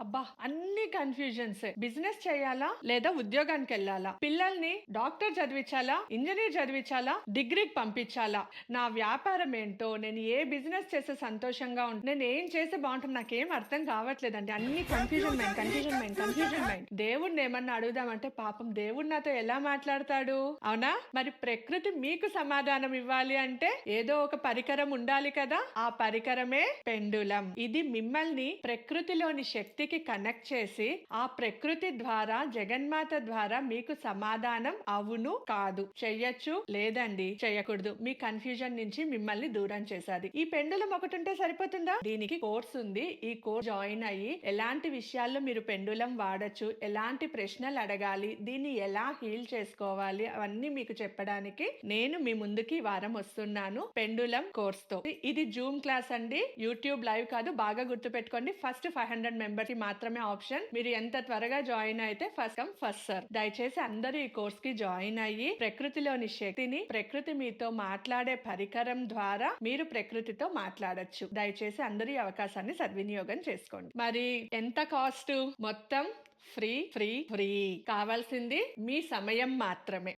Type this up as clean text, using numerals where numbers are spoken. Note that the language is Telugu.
అబ్బా అన్ని కన్ఫ్యూజన్స్. బిజినెస్ చేయాలా లేదా ఉద్యోగానికి వెళ్ళాలా, పిల్లల్ని డాక్టర్ చదివించాలా, ఇంజనీర్ చదివించాలా, డిగ్రీకి పంపించాలా, నా వ్యాపారం ఏంటో, నేను ఏ బిజినెస్ చేస్తే సంతోషంగా ఉంటుంది, నేను ఏం చేస్తే బాగుంటుంది, నాకేం అర్థం కావట్లేదండి. అన్ని confusion mind, confusion mind, confusion mind. దేవుడిని ఏమన్నా అడుగుదామంటే పాపం దేవుడు నాతో ఎలా మాట్లాడతాడు? అవునా? మరి ప్రకృతి మీకు సమాధానం ఇవ్వాలి అంటే ఏదో ఒక పరికరం ఉండాలి కదా. ఆ పరికరమే పెండులం. ఇది మిమ్మల్ని ప్రకృతిలోని శక్తికి కనెక్ట్ చేసి ఆ ప్రకృతి ద్వారా, జగన్మాత ద్వారా మీకు సమాధానం అవును కాదు, చెయ్యొచ్చు లేదండి చెయ్యకూడదు, మీ కన్ఫ్యూజన్ నుంచి మిమ్మల్ని దూరం చేసేది. ఈ పెండులం ఒకటి ఉంటే సరిపోతుందా? దీనికి కోర్స్ ఉంది. ఈ కోర్స్ జాయిన్ అయ్యి ఎలాంటి విషయాల్లో మీరు పెండులం వాడచ్చు, ఎలాంటి ప్రశ్నలు అడగాలి, దీన్ని ఎలా హీల్ చేసుకోవాలి, అవన్నీ మీకు చెప్పడానికి నేను మీ ముందుకి ఈ వారం వస్తున్నాను పెండులం కోర్స్ తో. ఇది జూమ్ క్లాస్ అండి, యూట్యూబ్ లైవ్ కాదు. బాగా గుర్తు పెట్టుకోండి. ఫస్ట్ 500 మెంబర్స్ కి మాత్రమే ఆప్షన్. మీరు ఎంత త్వరగా జాయిన్ అయితే ఫస్ట్ కమ్ ఫస్ట్ సర్వ్. దయచేసి అందరూ ఈ కోర్స్ కి జాయిన్ అయ్యి ప్రకృతిలోని శక్తిని, ప్రకృతి మీతో మాట్లాడే పరికరం ద్వారా మీరు ప్రకృతితో మాట్లాడొచ్చు. దయచేసి అందరూ ఈ అవకాశాన్ని సద్వినియోగం చేసుకోండి. మరి ఎంత కాస్ట్? మొత్తం ఫ్రీ ఫ్రీ ఫ్రీ. కావాల్సింది మీ సమయం మాత్రమే.